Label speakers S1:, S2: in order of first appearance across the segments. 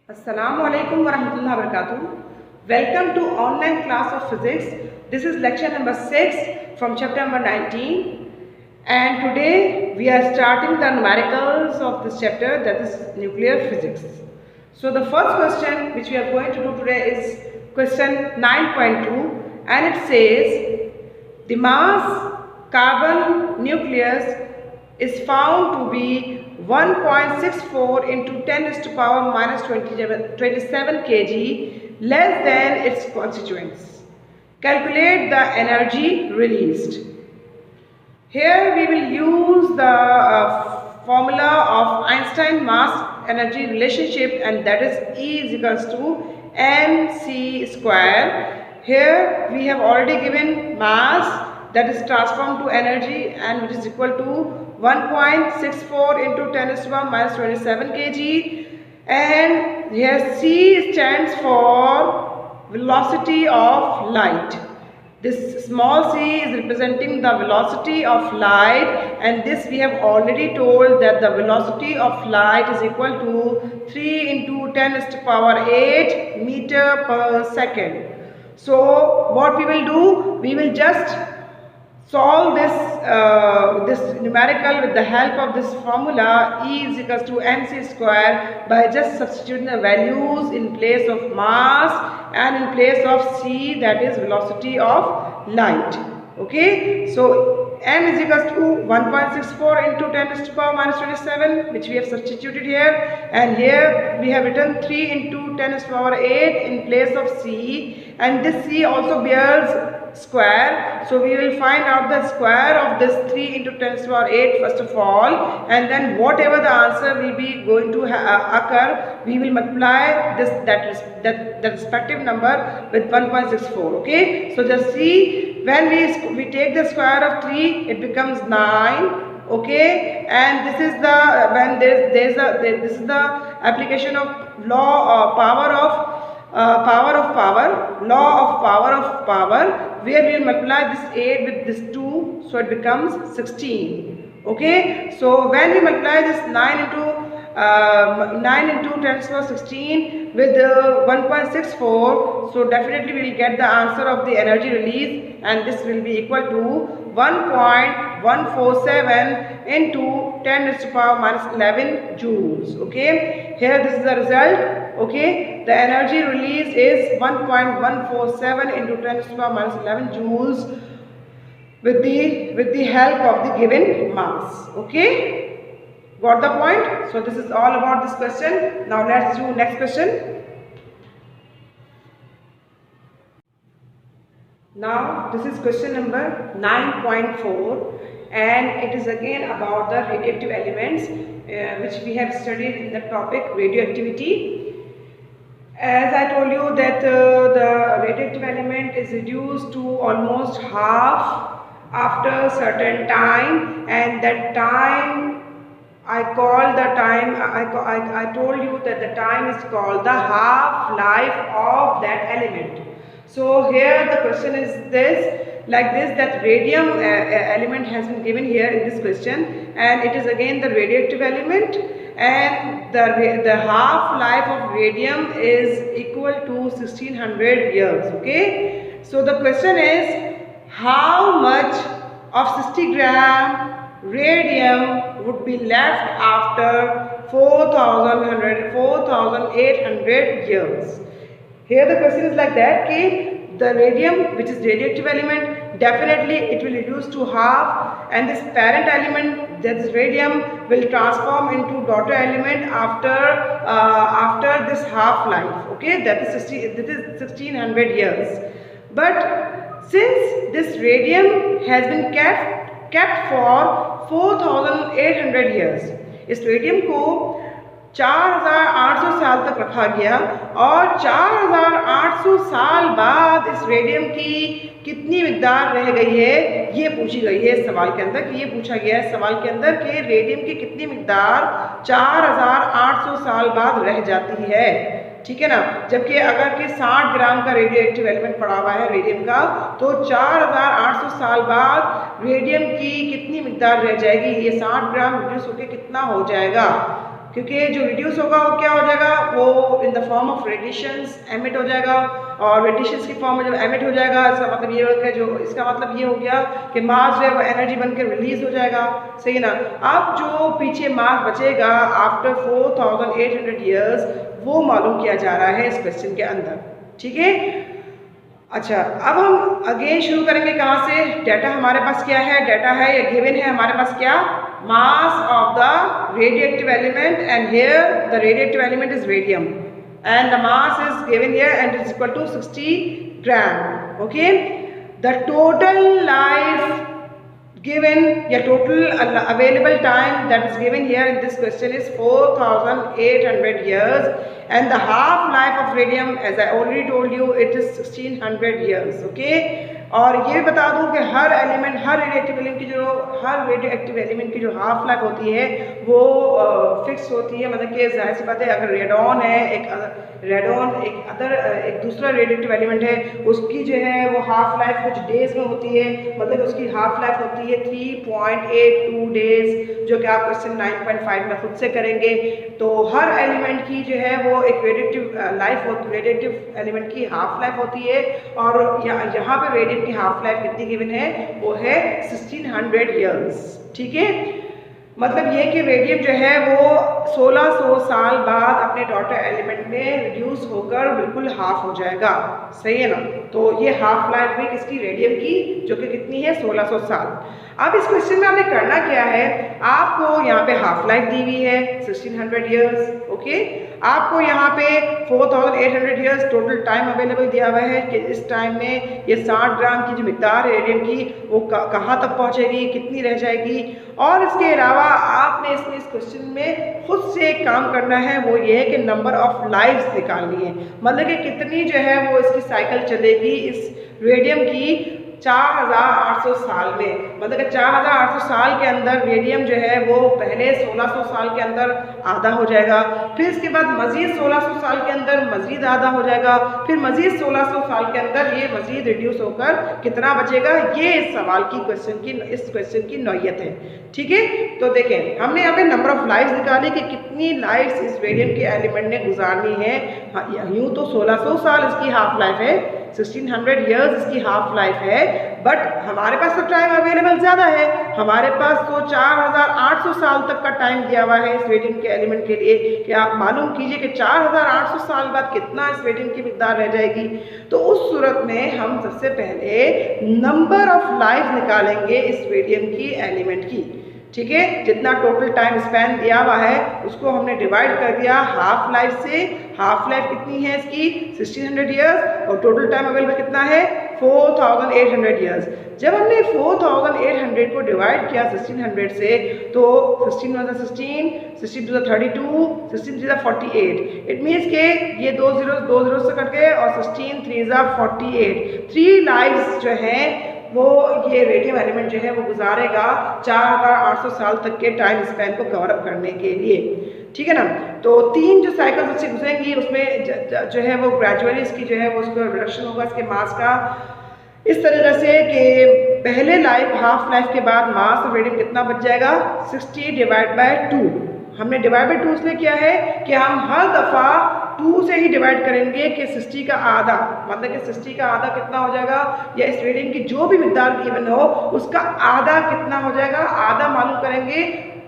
S1: Assalamu alaikum wa rahmatullahi wa barakatuh. Welcome to online class of physics. This is lecture number 6 from chapter number 19, and today we are starting the numericals of this chapter, that is nuclear physics. So the first question which we are going to do today is question 9.2, and it says the mass carbon nucleus is found to be 1.64 into 10 raised to power minus 27 kg less than its constituents. Calculate the energy released. Here we will use the formula of Einstein mass energy relationship, and that is E is equals to mc square. Here we have already given mass that is transformed to energy, and which is equal to 1.64 into 10 raised to power minus 27 kg, and here C stands for velocity of light. This small c is representing the velocity of light, and this we have already told that the velocity of light is equal to 3 into 10 raised to power 8 meter per second. So what we will do, we will just solve this numerical with the help of this formula E is equals to mc square by just substituting the values in place of mass and in place of c, that is velocity of light. Okay, so m is equals to 1.64 into 10 raised to power minus 27, which we have substituted here, and here we have written 3 into 10 raised to power 8 in place of c, and this c also bears square, so we will find out the square of this 3 into 10 raised to power 8 first of all, and then whatever the answer will be going to occur, we will multiply that respective number with 1.64. okay, so just see, when we take the square of 3, it becomes 9. okay, and this is the this is the application of law power of power, where we will multiply this 8 with this 2, so it becomes 16. okay, so when we multiply this 9 into 10 raised to power 16 with 1.64, so definitely we will get the answer of the energy release, and this will be equal to 1.147 into 10 raised to power minus 11 joules. okay, here this is the result. okay, the energy release is 1.147 into 10 raised to power minus 11 joules with the help of the given mass. okay, got the point? So this is all about this question. Now let's do next question. Now this is question number 9.4, and it is again about the radioactive elements which we have studied in the topic radioactivity. As I told you that the radioactive element is reduced to almost half after a certain time, and that time I told you that the time is called the half-life of that element. So here the question is that radium element has been given here in this question, and it is again the radioactive element, and the half-life of radium is equal to 1600 years. okay, so the question is, how much of 60 gram radium would be left after 4800 years? Here the question is like that, okay, the radium, which is radioactive element, definitely it will reduce to half, and this parent element, that is radium, will transform into daughter element after this half-life. okay, that is 1600 years. But since this radium has been kept for 4800 years, इस radium को 4800 साल तक रखा गया, और 4800 साल बाद इस रेडियम की कितनी मिकदार रह गई है, ये पूछी गई है इस सवाल के अंदर, कि ये पूछा गया है सवाल के अंदर कि रेडियम की कितनी मिकदार 4800 साल बाद रह जाती है। ठीक है ना, जबकि अगर कि 60 ग्राम का रेडियो एक्टिव एलिमेंट पड़ा हुआ है रेडियम का, तो 4800 साल बाद रेडियम की कितनी मिकदार रह जाएगी, ये 60 ग्राम रिड्यूस होकर कितना हो जाएगा, क्योंकि जो रिड्यूस होगा वो क्या हो जाएगा, वो in the form of radiations emit हो जाएगा, और रेडिएशंस की फॉर्म में जब एमिट हो जाएगा इसका मतलब ये हो गया, जो इसका मतलब ये हो गया कि मास जो है वो एनर्जी बनकर रिलीज हो जाएगा, सही है ना। अब जो पीछे मास बचेगा आफ्टर 4800 ईयर्स वो मालूम किया जा रहा है इस क्वेश्चन के अंदर, ठीक है। अच्छा, अब हम अगेन शुरू करेंगे कहाँ से। डाटा हमारे पास क्या है, डाटा है या गिवन है हमारे पास क्या, mass of the radioactive element, and here the radioactive element is radium and the mass is given here and is equal to 60 gram, okay. The total life given, yeah, total available time that is given here in this question is 4800 years, and the half life of radium, as I already told you, it is 1600 years, okay। और ये बता दूं कि हर element, हर radioactive element की जो half life होती है वो फिक्स होती है, मतलब कि जाहिर सी बात है अगर रेडॉन है, एक दूसरा रेडियोएक्टिव एलिमेंट है, उसकी जो है वो हाफ लाइफ कुछ डेज में होती है, मतलब उसकी हाफ लाइफ होती है 3.82 डेज, जो कि आप क्वेश्चन 9.5 में खुद से करेंगे। तो हर एलिमेंट की जो है वो एक रेडियोएक्टिव एलिमेंट की हाफ लाइफ होती है, और यहाँ पे रेडियम की हाफ लाइफ कितनी गिवन है, वो है 1600 ईयर्स, ठीक है। मतलब ये कि रेडियम जो है वो 1600 साल बाद अपने डॉटर एलिमेंट में रिड्यूस होकर बिल्कुल हाफ हो जाएगा, सही है ना। तो ये हाफ लाइफ भी किसकी, रेडियम की, जो कि कितनी है 1600 साल। अब इस क्वेश्चन में आपने करना क्या है, आपको यहाँ पे हाफ लाइफ दी हुई है 1600 ईयर्स, ओके। आपको यहाँ पे 4800 ईयर्स टोटल टाइम अवेलेबल दिया हुआ है कि इस टाइम में ये 60 ग्राम की जो मिकदार है रेडियम की वो कहाँ तक पहुँचेगी, कितनी रह जाएगी। और इसके अलावा आपने इस क्वेश्चन में खुद से एक काम करना है, वो ये है कि नंबर ऑफ लाइव्स निकालनी है, मतलब कि कितनी जो है वो इसकी साइकिल चलेगी इस रेडियम की 4800 साल में, मतलब कि 4800 साल के अंदर रेडियम जो है वो पहले 1600 साल के अंदर आधा हो जाएगा, फिर इसके बाद मज़ीद 1600 साल के अंदर मज़ीद आधा हो जाएगा, फिर मज़ीद 1600 साल के अंदर ये मज़ीद रिड्यूस होकर कितना बचेगा। ये इस सवाल की इस क्वेश्चन की नौयत है, ठीक है। तो देखें हमने यहाँ पे नंबर ऑफ लाइव्स निकाली कि कितनी लाइव्स इस रेडियम के एलिमेंट ने गुजारनी है। यूँ तो 1600 साल इसकी हाफ लाइफ है, 1600 ईयर्स इसकी हाफ लाइफ है, बट हमारे पास तो टाइम अवेलेबल ज़्यादा है, हमारे पास तो 4800 साल तक का टाइम दिया हुआ है इस रेडियम के एलिमेंट के लिए कि आप मालूम कीजिए कि 4800 साल बाद कितना इस रेडियम की मिकदार रह जाएगी। तो उस सूरत में हम सबसे पहले नंबर ऑफ लाइफ निकालेंगे इस रेडियम की एलिमेंट की, ठीक है। जितना टोटल टाइम स्पैन दिया हुआ है उसको हमने डिवाइड कर दिया हाफ लाइफ से। हाफ लाइफ कितनी है इसकी 1600 ईयर्स, और टोटल टाइम अवेलेबल कितना है 4800 ईयर्स। जब हमने 4800 को डिवाइड किया 1600 से, तो 16 16, 16 32, 16 48, इट मीन्स के ये 2 0 से कट गए और 16 3 48, 3 लाइव्स जो हैं वो ये रेडियम एलिमेंट जो है वो गुजारेगा 4800 साल तक के टाइम स्पैन को कवर अप करने के लिए, ठीक है ना। तो 3 जो साइकिल्स उससे गुजरेंगी उसमें जो है वो ग्रेजुअली इसकी जो है वो उसका रिडक्शन होगा इसके मास का, इस तरीके से कि पहले हाफ लाइफ के बाद मास ऑफ रेडियम कितना बच जाएगा 60 डिवाइड बाय 2। हमने डिवाइड बाय 2 इसलिए किया है कि हम हर दफ़ा 2 से ही डिवाइड करेंगे कि 60 का आधा, मतलब कि 60 का आधा कितना हो जाएगा, या इस रेडियम की जो भी मिकदार गिवन हो उसका आधा कितना हो जाएगा। आधा मालूम करेंगे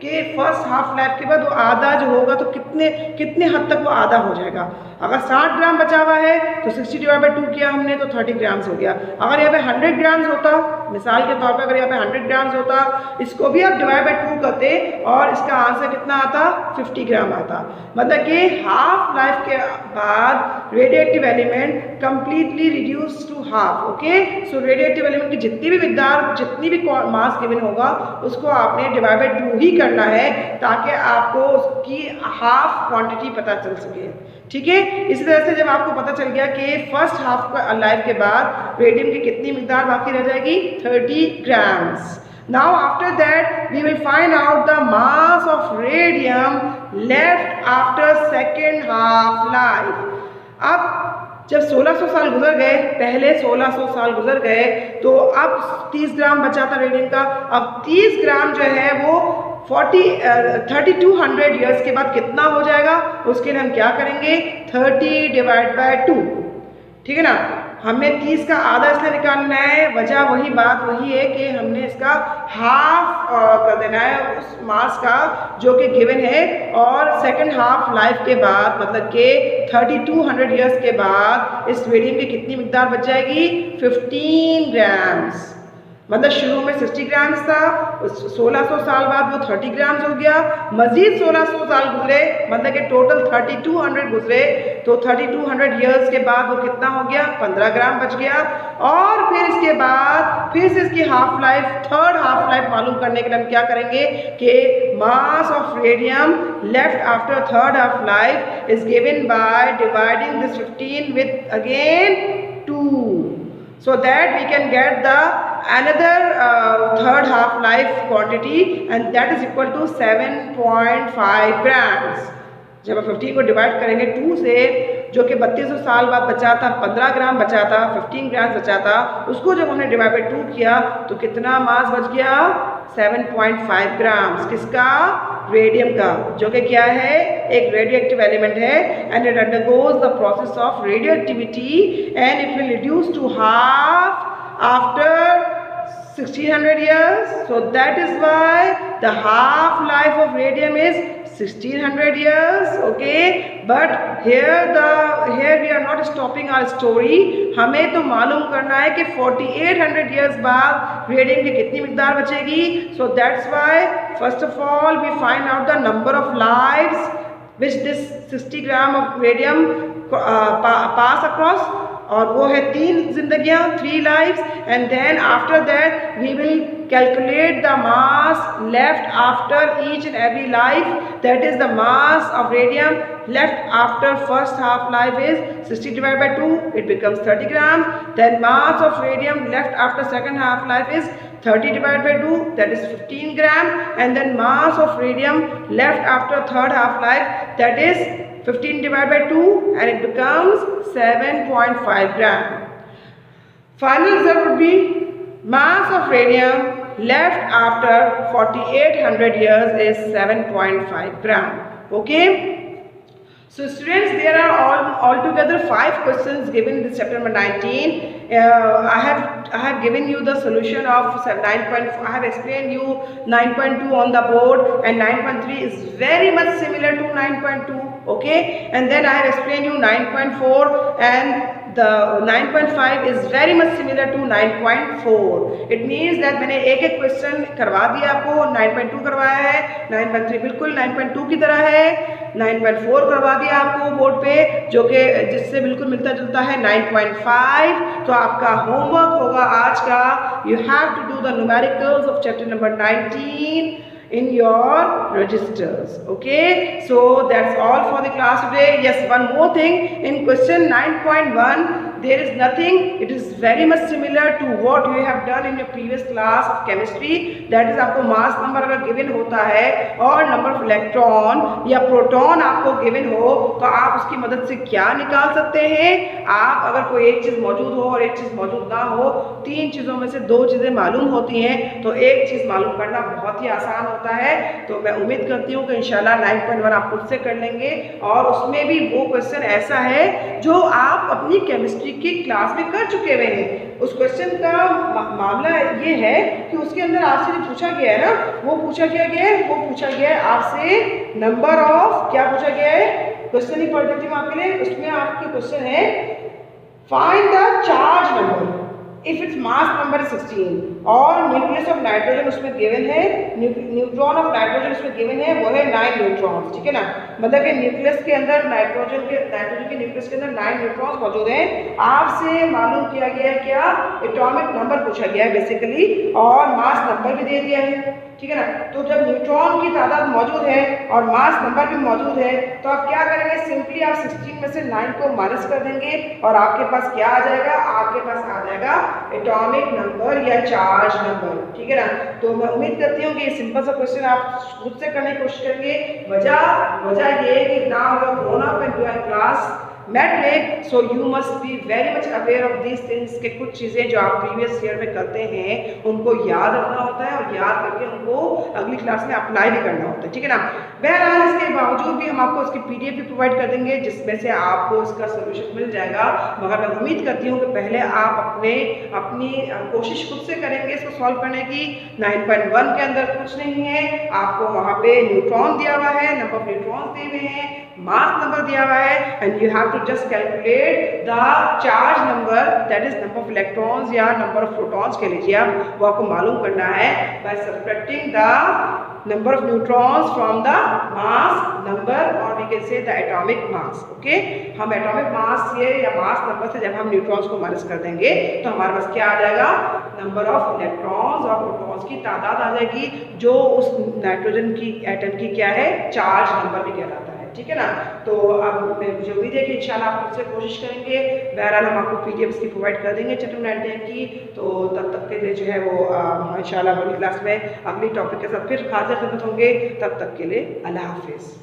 S1: कि फर्स्ट हाफ लाइफ के बाद वो आधा जो होगा तो कितने हद तक वो आधा हो जाएगा। अगर 60 ग्राम बचा हुआ है तो 60 डिवाइड बाय 2 किया हमने तो 30 ग्राम्स हो गया। अगर यहाँ पे 100 ग्राम्स होता, मिसाल के तौर पे अगर यहाँ पे 100 ग्राम्स होता, इसको भी आप डिवाइड बाय 2 करते और इसका आंसर कितना आता 50 ग्राम आता। मतलब कि हाफ लाइफ के बाद radioactive element completely reduce to half, okay. So radioactive element की जितनी भी मिकदार, जितनी भी मास गिवन होगा उसको आपने डिवाइड बाय 2 ही करना है ताकि आपको उसकी हाफ क्वांटिटी पता चल सके, ठीक है। इसी तरह से जब आपको पता चल गया कि फर्स्ट हाफ लाइफ के बाद रेडियम की कितनी मिकदार बाकी रह जाएगी 30 grams. Now after that we will find out the mass of radium left after second half life. अब जब 1600 साल गुजर गए, पहले 1600 साल गुजर गए, तो अब 30 ग्राम बचा था रेडियम का। अब 30 ग्राम जो है वो 3200 ईयर्स के बाद कितना हो जाएगा, उसके लिए हम क्या करेंगे, 30 डिवाइड बाय 2, ठीक है ना। हमें 30 का आधा इसलिए निकालना है, वजह वही बात वही है कि हमने इसका हाफ कर देना है उस मास का जो कि गिवन है, और सेकंड हाफ लाइफ के बाद मतलब कि 3200 ईयर्स के बाद इस रेडियम की कितनी मिकदार बच जाएगी, 15 ग्राम्स। मतलब शुरू में 60 ग्राम्स था, 1600 साल बाद वो 30 ग्राम्स हो गया, मजीद 1600 साल गुजरे मतलब कि टोटल 3200 गुजरे, तो 3200 ईयर्स के बाद वो कितना हो गया, 15 ग्राम बच गया। और फिर इसके बाद फिर से इसकी half life, third half life मालूम करने के लिए हम क्या करेंगे कि mass of radium left after third half life is given by dividing this 15 with again 2, so that we can get the another third half life quantity, and that is equal to 7.5 grams। जब हम 15 को divide करेंगे 2 से, जो कि 3200 साल बाद बचा था, 15 ग्राम बचा था, 15 ग्राम बचा था, उसको जब हमने डिवाइड बाय 2 किया तो कितना मास बच गया, 7.5 ग्राम्स। किसका, रेडियम का, जो कि क्या है, एक रेडियो एक्टिव एलिमेंट है, and it undergoes the process of radioactivity and it will reduce to half after 1600 years, so that is why the half life of radium is 1600 years, okay। But here we are not stopping our story, हमें तो मालूम करना है कि 4800 years बाद radium की कितनी मिकदार बचेगी। So that's why first of all we find out the number of lives which this 60 gram of radium pass across, और वो है 3 जिंदगियां, 3 lives, and then after that we will calculate the mass left after each and every life, that is the mass of radium left after first half life is 60 divided by 2, it becomes 30 grams, then mass of radium left after second half life is 30 divided by 2, that is 15 gram, and then mass of radium left after third half life, that is 15 divided by 2, and it becomes 7.5 gram. Final result would be mass of radium left after 4800 years is 7.5 gram. Okay. So students, there are altogether 5 questions given in this chapter number 19. I have given you the solution of 9.4. I have explained you 9.2 on the board, and 9.3 is very much similar to 9.2. Okay, and then I have explained you 9.4, and the 9.5 is very much similar to 9.4. It means that मैंने एक question करवा दिया आपको, 9.2 करवाया है, 9.3 बिल्कुल 9.2 की तरह है, 9.4 करवा दिया आपको बोर्ड पे, जो कि जिससे बिल्कुल मिलता जुलता है 9.5। तो आपका होमवर्क होगा आज का, you have to do the numericals of chapter number 19 in your registers. Okay, so that's all for the class today. Yes, one more thing, in question 9.1 there is nothing, it is very much similar to what you have done in your previous class of chemistry, that is आपको mass number अगर given होता है और number of electron या proton आपको given हो, तो आप उसकी मदद से क्या निकाल सकते हैं। आप अगर कोई एक चीज़ मौजूद हो और एक चीज़ मौजूद ना हो, 3 चीज़ों में से 2 चीज़ें मालूम होती हैं, तो एक चीज़ मालूम करना बहुत ही आसान होता है। तो मैं उम्मीद करती हूँ कि इंशाल्लाह 9.1 आप खुद से कर लेंगे, और उसमें भी वो क्वेश्चन ऐसा है जो आप अपनी केमिस्ट्री की क्लास में कर चुके हुए हैं। उस क्वेश्चन का मामला ये है कि उसके अंदर आपसे जो पूछा गया है ना, वो पूछा गया है आपसे नंबर ऑफ, क्या पूछा गया है, क्वेश्चन ही पढ़ देती हूँ आपके लिए। उसमें आपके क्वेश्चन है find the charge number if its mass number 16, और न्यूक्लियस ऑफ नाइट्रोजन उसमें गिवन है, न्यूट्रॉन ऑफ नाइट्रोजन उसमें गिवन है, वो है 9 न्यूट्रॉन्स, ठीक है ना। मतलब कि न्यूक्लियस के अंदर नाइट्रोजन के न्यूक्लियस के अंदर 9 न्यूट्रॉन्स मौजूद हैं। आपसे मालूम किया गया है क्या, एटॉमिक नंबर पूछा गया है बेसिकली, और मास नंबर भी दे दिया है, ठीक है ना। तो जब न्यूट्रॉन की तादाद मौजूद है और मास नंबर भी मौजूद है, तो आप क्या करेंगे, सिंपली आप 16 में से 9 को माइनस कर देंगे, और आपके पास क्या आ जाएगा, आपके पास आ जाएगा एटॉमिक नंबर या चार्ज नंबर, ठीक है ना। तो मैं उम्मीद करती हूँ कि ये सिंपल सा क्वेश्चन आप खुद से करने की कोशिश करेंगे। वजह ये है कि now you are grown up and you are class matric, so you must be very much aware of these things के कुछ चीज़ें जो आप प्रीवियस ईयर में करते हैं उनको याद रखना होता है और याद करके उनको अगली क्लास में अप्लाई भी करना होता है, ठीक है ना। बहरहाल इसके बावजूद भी हम आपको इसकी PDF भी प्रोवाइड कर देंगे जिसमें से आपको इसका सोल्यूशन मिल जाएगा, मगर मैं उम्मीद करती हूँ कि पहले आप अपनी कोशिश खुद से करेंगे इसको सॉल्व करने की। 9.1 के अंदर कुछ नहीं है, आपको वहाँ पे न्यूट्रॉन दिया हुआ है, नंबर ऑफ न्यूट्रॉन्स दिए हुए हैं, मास नंबर दिया हुआ है, and you have to just calculate the charge number, that is number of electrons या नंबर ऑफ प्रोटॉन्स कह लीजिए आप, वो आपको मालूम करना है by subtracting the number of neutrons from the mass number or we can say the atomic mass. Okay, हम एटॉमिक मास से या मास नंबर से जब हम न्यूट्रॉन्स को माइनस कर देंगे तो हमारे पास क्या आ जाएगा, नंबर ऑफ इलेक्ट्रॉन्स और प्रोटॉन्स की तादाद आ जाएगी, जो उस नाइट्रोजन की एटम की क्या है, चार्ज नंबर भी कहलाता है, ठीक है ना। तो अब मुझे उम्मीद है कि इंशाल्लाह आप खुद से कोशिश करेंगे। बहरहाल हम आपको PDF की प्रोवाइड कर देंगे चैप्टर 9 की, तो तब तक के लिए जो है वो इंशाल्लाह अगली क्लास में अगली टॉपिक के साथ फिर हाजिर खिदमत होंगे। तब तक के लिए अल्लाह हाफिज़।